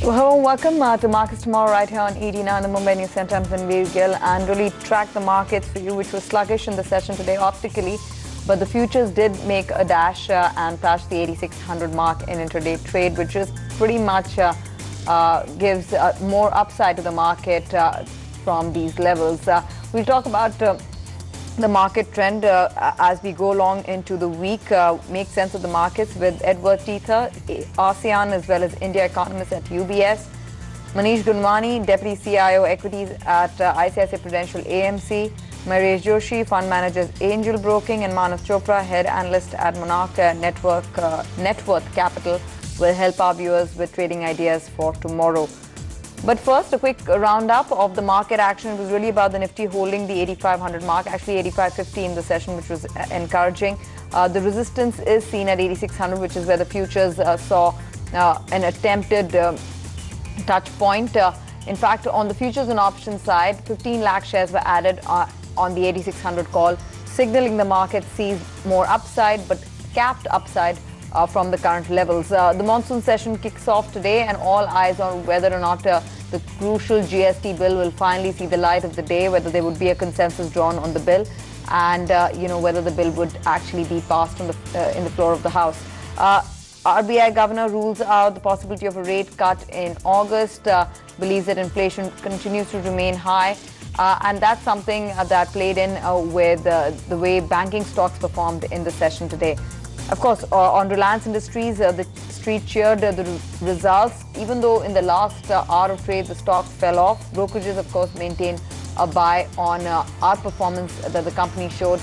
Well, welcome to Markets Tomorrow right here on ED9, the Mumbai News Centre. I'm Tanveer Gill, and really track the markets for you, which was sluggish in the session today optically. But the futures did make a dash and touch the 8600 mark in intraday trade, which is pretty much gives more upside to the market from these levels. We'll talk about the market trend as we go along into the week, make sense of the markets with Edward Teether, ASEAN as well as India economist at UBS, Manish Gunwani, Deputy CIO Equities at ICICI Prudential AMC, Mayuresh Joshi, Fund Managers Angel Broking, and Manav Chopra, Head Analyst at Monarch Net Worth Capital, will help our viewers with trading ideas for tomorrow. But first, a quick roundup of the market action. It was really about the Nifty holding the 8500 mark, actually 8550 in the session, which was encouraging. The resistance is seen at 8600, which is where the futures saw an attempted touch point. In fact, on the futures and options side, 15 lakh shares were added on the 8600 call, signaling the market sees more upside, but capped upside from the current levels. The monsoon session kicks off today, and all eyes on whether or not the crucial GST bill will finally see the light of the day, whether there would be a consensus drawn on the bill, and whether the bill would actually be passed on in the floor of the House. RBI governor rules out the possibility of a rate cut in August, believes that inflation continues to remain high, and that's something that played in with the way banking stocks performed in the session today. Of course, on Reliance Industries, the street cheered the results. Even though in the last hour of trade, the stock fell off, brokerages, of course, maintain a buy on our performance that the company showed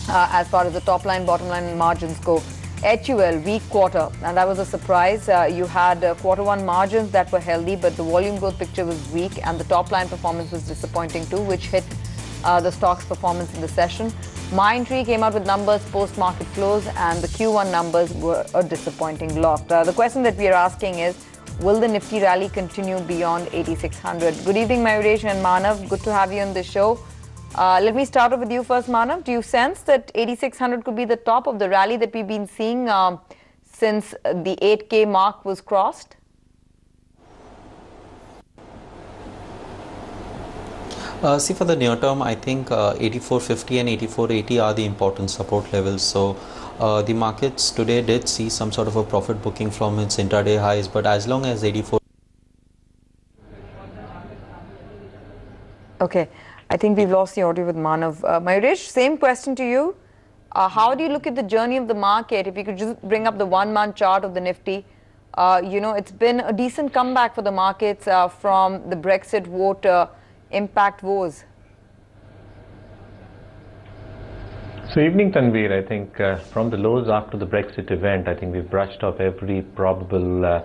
as far as the top line, bottom line, and margins go. HUL, weak quarter, and that was a surprise. You had quarter one margins that were healthy, but the volume growth picture was weak, and the top line performance was disappointing too, which hit the stock's performance in the session. Mindtree came out with numbers post-market close, and the Q1 numbers were a disappointing lot. The question that we are asking is, will the Nifty rally continue beyond 8600? Good evening, Mayuresh and Manav. Good to have you on the show. Let me start off with you first, Manav. Do you sense that 8600 could be the top of the rally that we've been seeing since the 8K mark was crossed? See, for the near term, I think 8450 and 8480 are the important support levels. So the markets today did see some sort of a profit booking from its intraday highs, but as long as 84... Okay, I think we've lost the audio with Manav. Mayuresh, same question to you. How do you look at the journey of the market? If you could just bring up the 1 month chart of the Nifty. It's been a decent comeback for the markets from the Brexit vote impact woes. So evening, Tanveer. I think from the lows after the Brexit event, I think we've brushed off every probable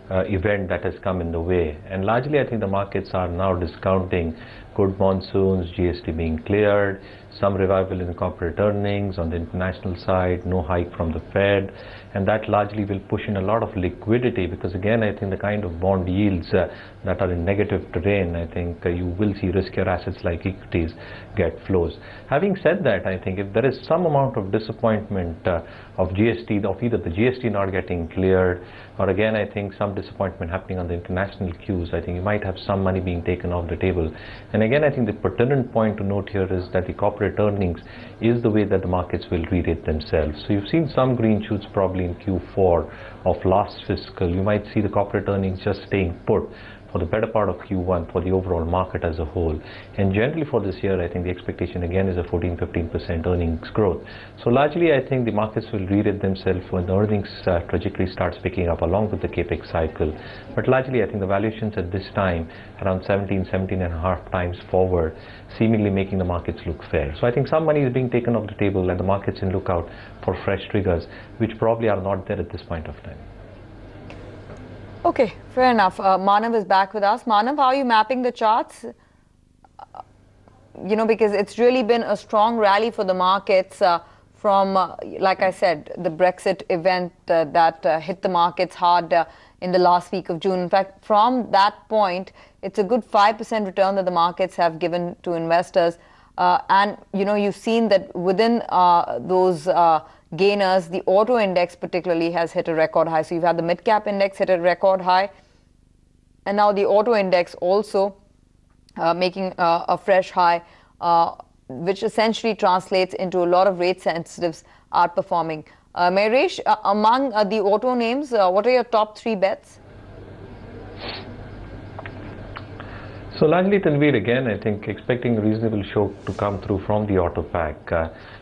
event that has come in the way. And largely, I think the markets are now discounting good monsoons, GST being cleared, some revival in corporate earnings on the international side, no hike from the Fed, and that largely will push in a lot of liquidity, because again, I think the kind of bond yields that are in negative terrain, I think you will see riskier assets like equities get flows. Having said that, I think if there is some amount of disappointment of GST, of either the GST not getting cleared, or again, I think some disappointment happening on the international cues, I think you might have some money being taken off the table. And again, I think the pertinent point to note here is that the corporate earnings is the way that the markets will re-rate themselves. So you've seen some green shoots probably in Q4 of last fiscal. You might see the corporate earnings just staying put for the better part of Q1 for the overall market as a whole. And generally for this year, I think the expectation again is a 14-15% earnings growth. So largely, I think the markets will re-rate themselves when the earnings trajectory starts picking up along with the capex cycle. But largely, I think the valuations at this time around 17 and a half times forward, seemingly making the markets look fair. So I think some money is being taken off the table, and the markets can look out for fresh triggers, which probably are not there at this point of time. Okay, fair enough. Manav is back with us. Manav, how are you mapping the charts? Because it's really been a strong rally for the markets from, like I said, the Brexit event that hit the markets hard in the last week of June. In fact, from that point, it's a good 5% return that the markets have given to investors. And, you've seen that within those gainers, the auto index particularly has hit a record high. So you've had the mid-cap index hit a record high. And now the auto index also making a fresh high, which essentially translates into a lot of rate sensitives outperforming. Mayuresh, among the auto names, what are your top 3 bets? So largely, Tanveer, again, I think expecting a reasonable show to come through from the auto pack,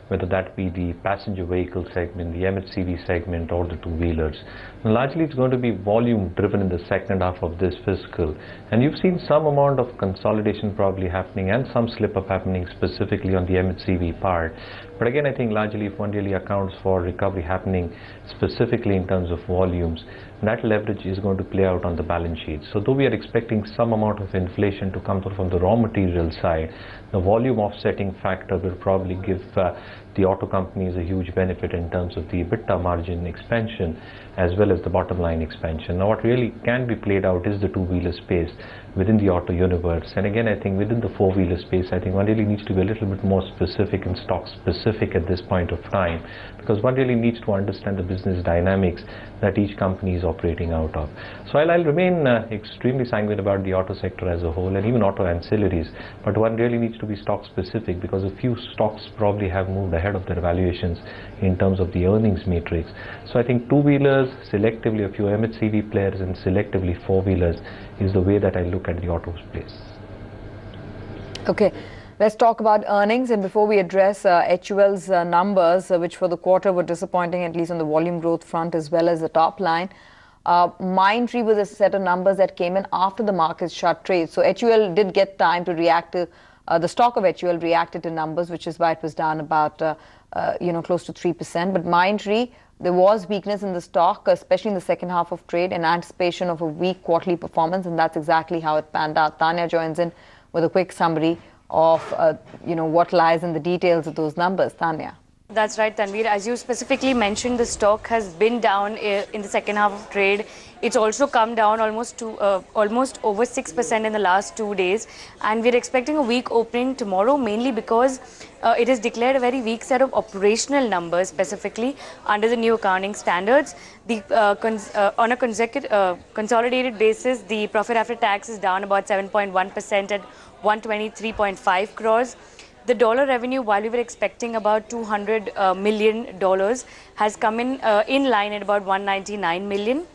whether that be the passenger vehicle segment, the MHCV segment, or the two-wheelers. Largely, it's going to be volume driven in the second half of this fiscal. And you've seen some amount of consolidation probably happening and some slip-up happening specifically on the MHCV part. But again, I think largely if one really accounts for recovery happening specifically in terms of volumes, that leverage is going to play out on the balance sheet. So though we are expecting some amount of inflation to come through from the raw material side, the volume offsetting factor will probably give the auto companies a huge benefit in terms of the EBITDA margin expansion as well as the bottom line expansion. Now what really can be played out is the two-wheeler space within the auto universe. And again, I think within the four-wheeler space, I think one really needs to be a little bit more specific and stock specific at this point of time, because one really needs to understand the business dynamics that each company is operating out of. So I'll remain extremely sanguine about the auto sector as a whole and even auto ancillaries, but one really needs to be stock specific because a few stocks probably have moved ahead of their valuations in terms of the earnings matrix. So I think two-wheelers, selectively a few MHCV players, and selectively four-wheelers is the way that I look at the auto space. Okay, let's talk about earnings. And before we address HUL's numbers, which for the quarter were disappointing, at least on the volume growth front as well as the top line, Mindtree was a set of numbers that came in after the markets shut trade. So HUL did get time to react to, the stock of HUL reacted to numbers, which is why it was down about, close to 3%. But Mindtree, there was weakness in the stock, especially in the second half of trade, in anticipation of a weak quarterly performance, and that's exactly how it panned out. Tanya joins in with a quick summary of, what lies in the details of those numbers. Tanya. That's right, Tanveer. As you specifically mentioned, the stock has been down in the second half of trade. It's also come down almost over 6% in the last 2 days. And we're expecting a weak opening tomorrow, mainly because it has declared a very weak set of operational numbers, specifically under the new accounting standards. On a consolidated basis, the profit after tax is down about 7.1% at 123.5 crores. The dollar revenue, while we were expecting about $200 million, has come in line at about 199 million.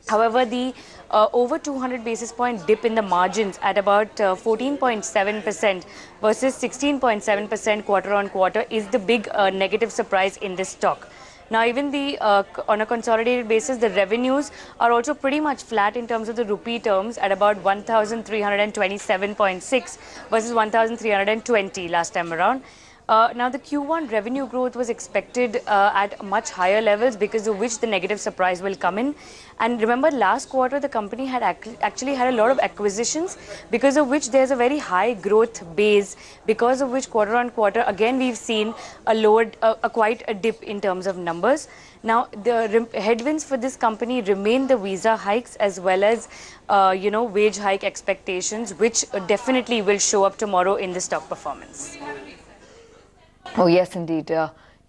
However, the over 200 basis point dip in the margins at about 14.7% versus 16.7% quarter on quarter is the big negative surprise in this stock. Now, even on a consolidated basis, the revenues are also pretty much flat in terms of the rupee terms at about 1,327.6 versus 1,320 last time around. Now, the Q1 revenue growth was expected at much higher levels, because of which the negative surprise will come in. And remember, last quarter, the company had actually had a lot of acquisitions, because of which there's a very high growth base, because of which quarter on quarter, again, we've seen quite a dip in terms of numbers. Now, the headwinds for this company remain the visa hikes as well as, wage hike expectations, which definitely will show up tomorrow in the stock performance. Oh, yes, indeed.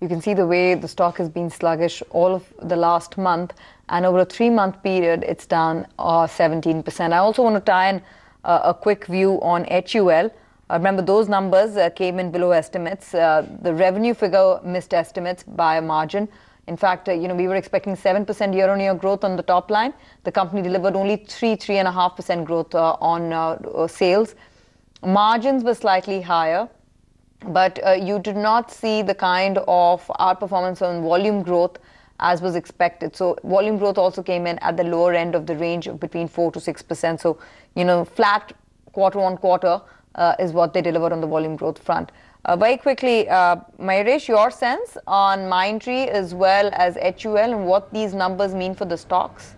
You can see the way the stock has been sluggish all of the last month, and over a 3-month period, it's down 17%. I also want to tie in a quick view on HUL. Remember, those numbers came in below estimates. The revenue figure missed estimates by a margin. In fact, we were expecting 7% year-on-year growth on the top line. The company delivered only 3.5% growth on sales. Margins were slightly higher, but you did not see the kind of outperformance on volume growth as was expected. So volume growth also came in at the lower end of the range of between 4 to 6%. So, flat quarter on quarter is what they delivered on the volume growth front. Very quickly, Mayuresh, your sense on Mindtree as well as HUL and what these numbers mean for the stocks?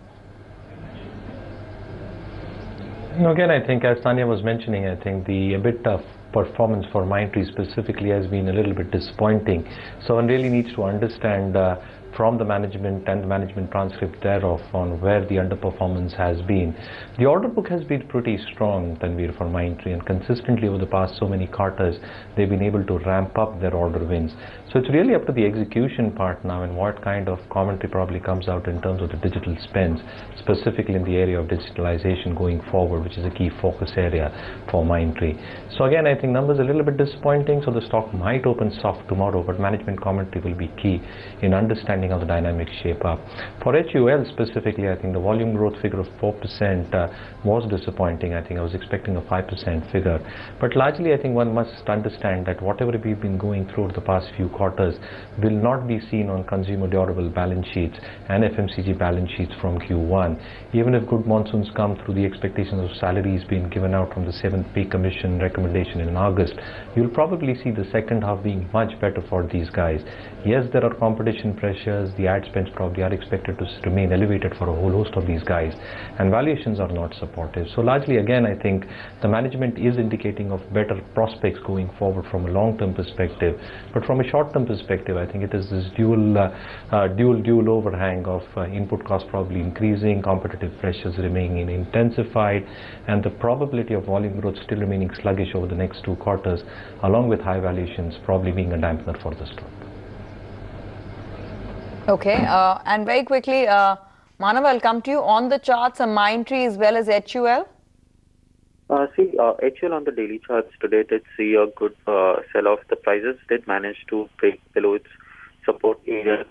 Again, I think as Tanya was mentioning, I think the EBITDA performance for Mindtree specifically has been a little bit disappointing. So one really needs to understand from the management and the management transcript thereof on where the underperformance has been. The order book has been pretty strong, Tanveer, for Mindtree, and consistently over the past so many quarters they've been able to ramp up their order wins. So it's really up to the execution part now and what kind of commentary probably comes out in terms of the digital spends, specifically in the area of digitalization going forward, which is a key focus area for Mindtree. So again, I think numbers are a little bit disappointing, so the stock might open soft tomorrow, but management commentary will be key in understanding how the dynamics shape up. For HUL specifically, I think the volume growth figure of 4% was disappointing. I think I was expecting a 5% figure, but largely I think one must understand that whatever we've been going through over the past few quarters will not be seen on consumer durable balance sheets and FMCG balance sheets from Q1. Even if good monsoons come through, the expectations of salaries being given out from the 7th pay commission recommendation in August, you'll probably see the second half being much better for these guys. Yes, there are competition pressures, the ad spends probably are expected to remain elevated for a whole host of these guys, and valuations are not supportive. So largely again, I think the management is indicating of better prospects going forward from a long-term perspective, but from a short-term perspective, I think it is this dual overhang of input costs probably increasing, competitive pressures remaining intensified, and the probability of volume growth still remaining sluggish over the next 2 quarters, along with high valuations probably being a dampener for the stock. Okay, and very quickly, Manav, I'll come to you on the charts, Mindtree as well as HUL. HUL on the daily charts today did see a good sell-off. The prices did manage to break below its support area.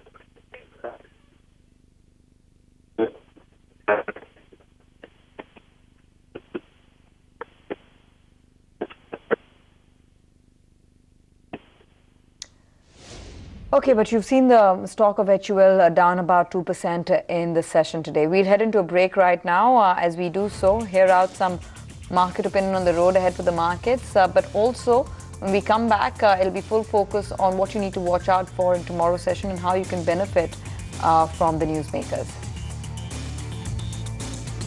Okay, but you've seen the stock of HUL down about 2% in the session today. We'll head into a break right now. As we do so, hear out some market opinion on the road ahead for the markets. But also, when we come back, it'll be full focus on what you need to watch out for in tomorrow's session and how you can benefit from the newsmakers.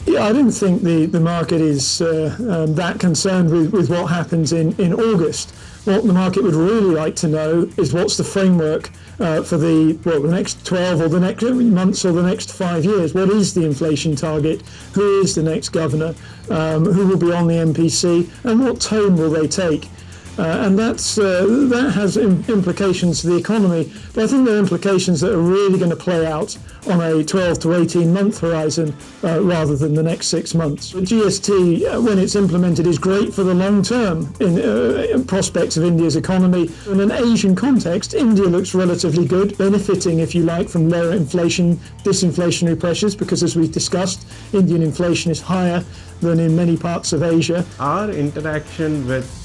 Yeah, I don't think the market is that concerned with what happens in August. What the market would really like to know is what's the framework for the next 12 or the next months or the next 5 years. What is the inflation target? Who is the next governor? Who will be on the MPC? And what tone will they take? And that has implications for the economy, but I think there are implications that are really going to play out on a 12 to 18 month horizon rather than the next 6 months. GST, when it's implemented, is great for the long term in prospects of India's economy. In an Asian context, India looks relatively good, benefiting, if you like, from lower inflation, disinflationary pressures, because as we've discussed, Indian inflation is higher than in many parts of Asia. Our interaction with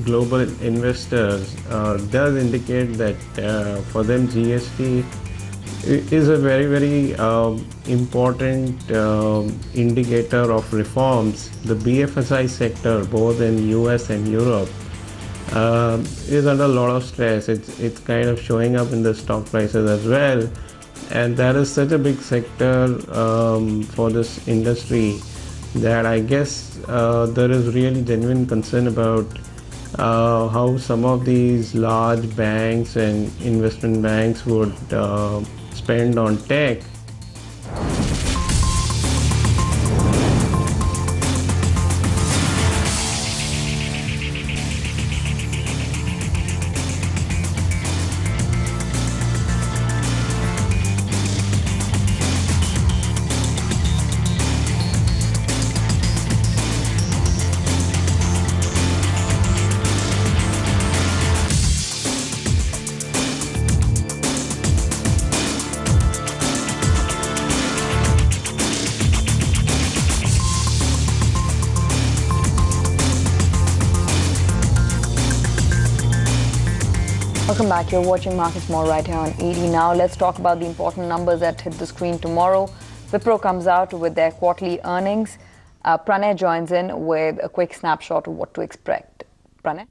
global investors does indicate that for them GST is a very, very important indicator of reforms. The BFSI sector, both in US and Europe, is under a lot of stress. It's kind of showing up in the stock prices as well, and that is such a big sector for this industry that I guess there is really genuine concern about how some of these large banks and investment banks would spend on tech. Welcome back. You're watching Markets More right here on ED. Now let's talk about the important numbers that hit the screen tomorrow. Wipro comes out with their quarterly earnings. Pranay joins in with a quick snapshot of what to expect. Pranay?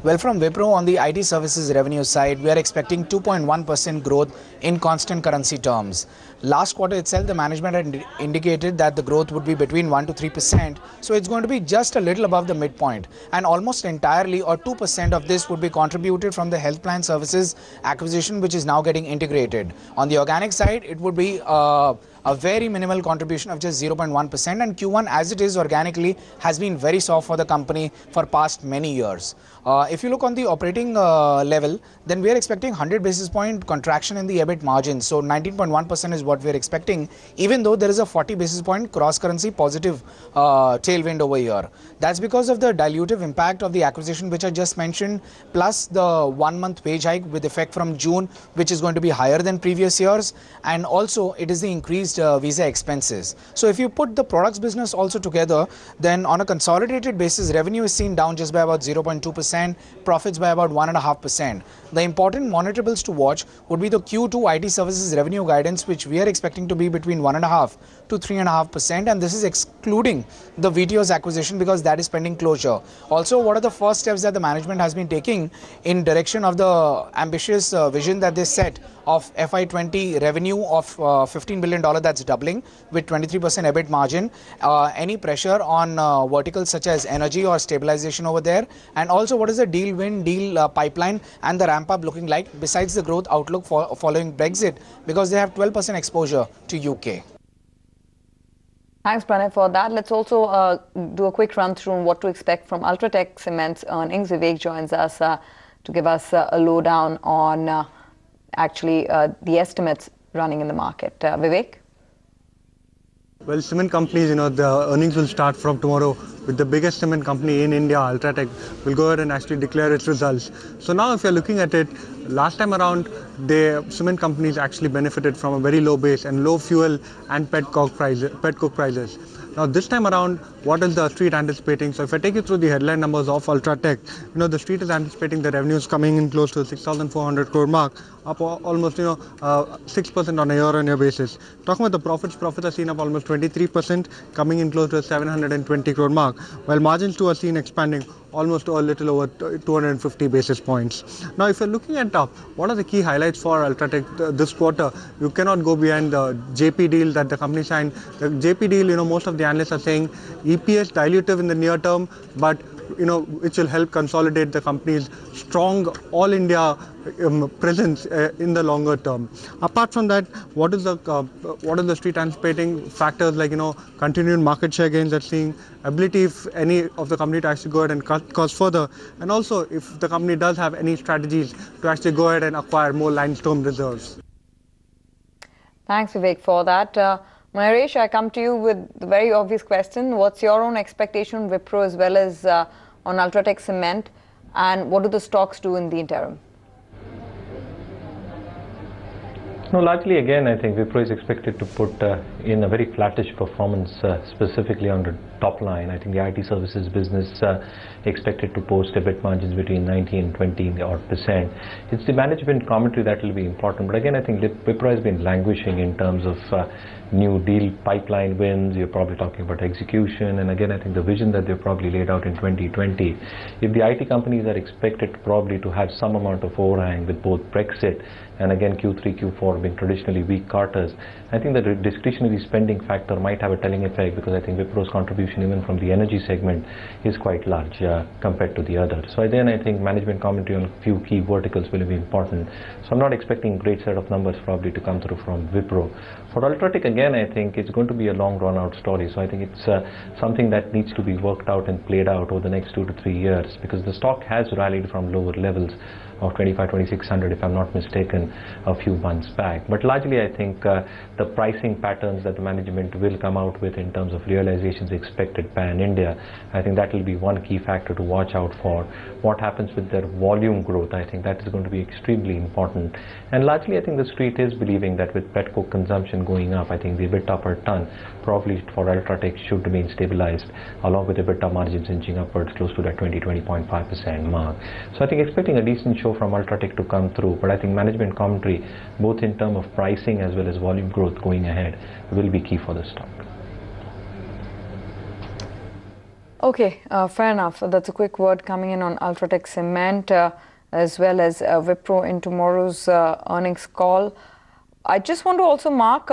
Well, from Wipro on the IT services revenue side, we are expecting 2.1% growth in constant currency terms. Last quarter itself, the management had indicated that the growth would be between 1 to 3%. So it's going to be just a little above the midpoint. And almost entirely, or 2% of this, would be contributed from the health plan services acquisition, which is now getting integrated. On the organic side, it would be a very minimal contribution of just 0.1%, and Q1 as it is organically has been very soft for the company for past many years. If you look on the operating level, then we are expecting 100 basis point contraction in the EBIT margin. So 19.1% is what we are expecting, even though there is a 40 basis point cross currency positive tailwind over here. That's because of the dilutive impact of the acquisition which I just mentioned, plus the 1 month wage hike with effect from June, which is going to be higher than previous years, and also it is the increased visa expenses. So if you put the products business also together, then on a consolidated basis, revenue is seen down just by about 0.2%, profits by about 1.5%. The important monitorables to watch would be the Q2 IT services revenue guidance, which we are expecting to be between 1.5 to 3.5%, and this is excluding the VTO's acquisition because that is pending closure. Also, what are the first steps that the management has been taking in direction of the ambitious vision that they set of FY20 revenue of $15 billion, that's doubling with 23% EBIT margin. Any pressure on verticals such as energy or stabilization over there? And also, what is the deal win, deal pipeline and the ramp up looking like besides the growth outlook following Brexit, because they have 12% exposure to UK. Thanks, Pranay, for that. Let's also do a quick run through on what to expect from Ultratech Cement's earnings. Vivek joins us to give us a lowdown on actually the estimates running in the market. Vivek? Well, cement companies, the earnings will start from tomorrow with the biggest cement company in India, Ultratech, will go ahead and actually declare its results. So now if you're looking at it, last time around, the cement companies actually benefited from a very low base and low fuel and pet coke prices. Now this time around, what is the street anticipating? So if I take you through the headline numbers of Ultratech, the street is anticipating the revenues coming in close to 6,400 crore mark, up almost 6% on a year-on-year basis. Talking about the profits are seen up almost 23%, coming in close to a 720 crore mark, while margins too are seen expanding almost to a little over 250 basis points. Now if you're looking at what are the key highlights for Ultratech this quarter, you cannot go behind the JP deal that the company signed. The JP deal, most of the analysts are saying EPS dilutive in the near term, but which will help consolidate the company's strong all-India presence in the longer term. Apart from that, what is the street anticipating? Factors like continued market share gains that seeing, ability if any of the company to actually go ahead and cut costs further, and also if the company does have any strategies to actually go ahead and acquire more limestone reserves. Thanks, Vivek, for that. Mayuresh, I come to you with the very obvious question. What's your own expectation on Wipro as well as on Ultratech Cement, and what do the stocks do in the interim? No, largely again, I think Wipro is expected to put in a very flattish performance, specifically on the top line. I think the IT services business expected to post EBIT margins between 19 and 20 odd percent. It's the management commentary that will be important. But again, I think Wipro has been languishing in terms of new deal pipeline wins. You're probably talking about execution, and again I think the vision that they've probably laid out in 2020, if the IT companies are expected probably to have some amount of overhang with both Brexit and again Q3, Q4 being traditionally weak quarters, I think the discretionary spending factor might have a telling effect, because I think Wipro's contribution even from the energy segment is quite large compared to the others. So then I think management commentary on a few key verticals will be important. So I'm not expecting a great set of numbers probably to come through from Wipro. For Ultratech, again, I think it's going to be a long run-out story. So I think it's something that needs to be worked out and played out over the next 2 to 3 years, because the stock has rallied from lower levels of 25,2,600, if I'm not mistaken, a few months back. But largely, I think the pricing patterns that the management will come out with in terms of realizations expected pan-India, I think that will be one key factor to watch out for. What happens with their volume growth, I think that is going to be extremely important. And largely, I think the street is believing that with petcoke consumption going up, I think the EBITDA per ton probably for Ultratech should remain stabilized, along with EBITDA margins inching upwards close to that 20.5% mark. So I think expecting a decent show from Ultratech to come through, but I think management commentary, both in terms of pricing as well as volume growth going ahead, will be key for the stock. Okay, fair enough. That's a quick word coming in on Ultratech Cement as well as Wipro in tomorrow's earnings call. I just want to also mark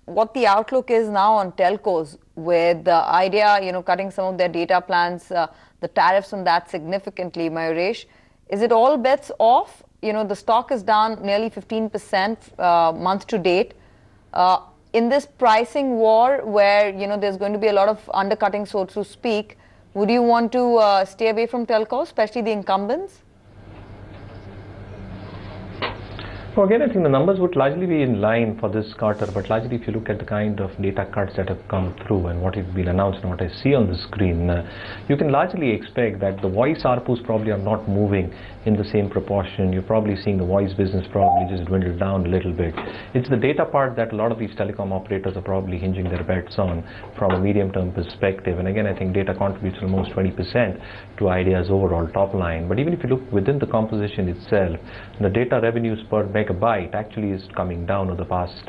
what the outlook is now on telcos, with the idea, cutting some of their data plans, the tariffs on that significantly. Mayuresh, is it all bets off? The stock is down nearly 15% month to date. In this pricing war where, there's going to be a lot of undercutting, so to speak, would you want to stay away from telcos, especially the incumbents? So again, I think the numbers would largely be in line for this quarter, but largely if you look at the kind of data cuts that have come through and what has been announced and what I see on the screen, you can largely expect that the voice ARPUs probably are not moving in the same proportion. You're probably seeing the voice business probably just dwindle down a little bit. It's the data part that a lot of these telecom operators are probably hinging their bets on from a medium-term perspective. And again, I think data contributes almost 20% to Idea's overall top line. But even if you look within the composition itself, the data revenues per megabyte actually is coming down over the past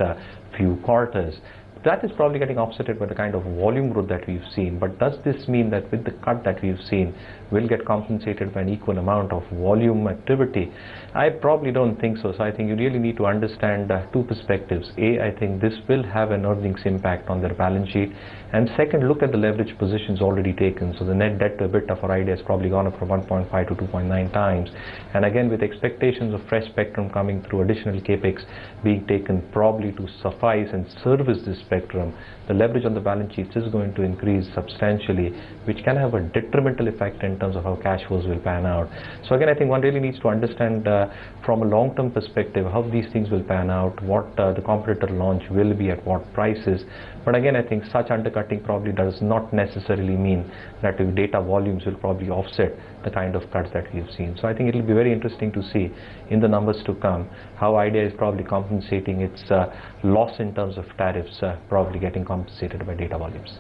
few quarters. That is probably getting offset by the kind of volume growth that we've seen. But does this mean that with the cut that we've seen, we'll get compensated by an equal amount of volume activity? I probably don't think so. So I think you really need to understand two perspectives. A, I think this will have an earnings impact on their balance sheet. And second, look at the leverage positions already taken. So the net debt to EBITDA for Idea has probably gone up from 1.5 to 2.9 times. And again, with expectations of fresh spectrum coming through, additional capex being taken probably to suffice and service this spectrum, the leverage on the balance sheets is going to increase substantially, which can have a detrimental effect in terms of how cash flows will pan out. So again, I think one really needs to understand from a long-term perspective how these things will pan out, what the competitor launch will be at what prices. But again, I think such undercutting probably does not necessarily mean that the data volumes will probably offset the kind of cuts that we've seen. So I think it will be very interesting to see in the numbers to come how Idea is probably compensating its loss in terms of tariffs, probably getting compensated by data volumes.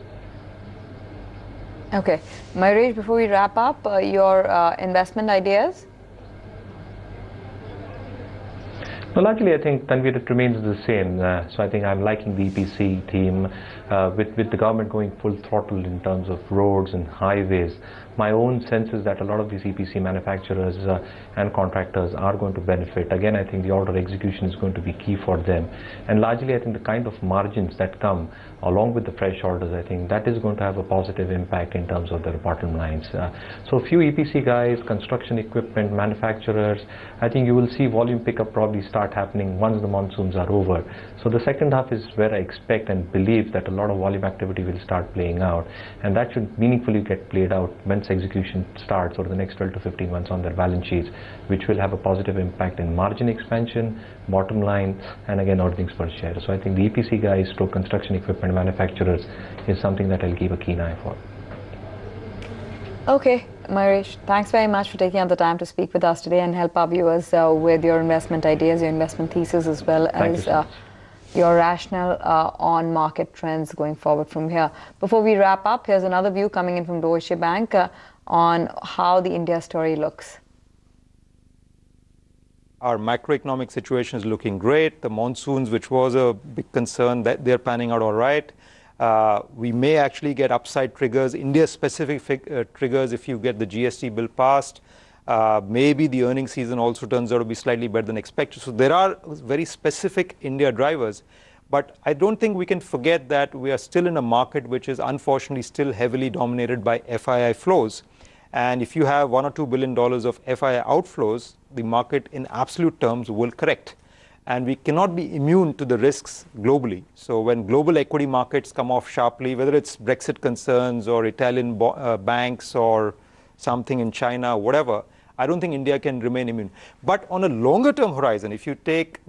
Okay. Mayuresh, before we wrap up, your investment ideas? Well, largely, I think, Tanvir, it remains the same. So I think I'm liking the EPC team with the government going full throttle in terms of roads and highways. My own sense is that a lot of these EPC manufacturers and contractors are going to benefit. Again, I think the order execution is going to be key for them. And largely, I think the kind of margins that come along with the fresh orders, I think that is going to have a positive impact in terms of their bottom lines. So a few EPC guys, construction equipment manufacturers, I think you will see volume pickup probably start happening once the monsoons are over. So the second half is where I expect and believe that a lot of volume activity will start playing out, and that should meaningfully get played out once execution starts over the next 12 to 15 months on their balance sheets, which will have a positive impact in margin expansion, bottom line, and again earnings per share. So I think the EPC guys to construction equipment manufacturers is something that I'll keep a keen eye for. Okay, Mayuresh, thanks very much for taking out the time to speak with us today and help our viewers with your investment ideas, your investment thesis, as well as your rationale on market trends going forward from here. Before we wrap up, here's another view coming in from Joshi Bank on how the India story looks. Our macroeconomic situation is looking great. The monsoons, which was a big concern, that they're panning out all right. We may actually get upside triggers, India-specific triggers if you get the GST bill passed. Maybe the earnings season also turns out to be slightly better than expected. So there are very specific India drivers. But I don't think we can forget that we are still in a market which is unfortunately still heavily dominated by FII flows. And if you have $1 or $2 billion of FII outflows, the market in absolute terms will correct. And we cannot be immune to the risks globally. So when global equity markets come off sharply, whether it's Brexit concerns or Italian banks or something in China, whatever, I don't think India can remain immune. But on a longer term horizon, if you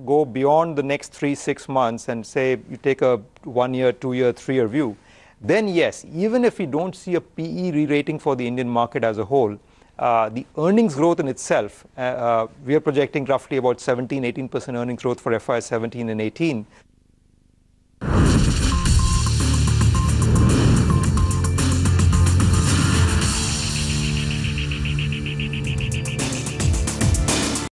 go beyond the next 3-6 months and say you take a 1 year, 2 year, 3 year view, then yes, even if we don't see a PE re-rating for the Indian market as a whole, the earnings growth in itself, we are projecting roughly about 17-18% earnings growth for FY 17 and 18.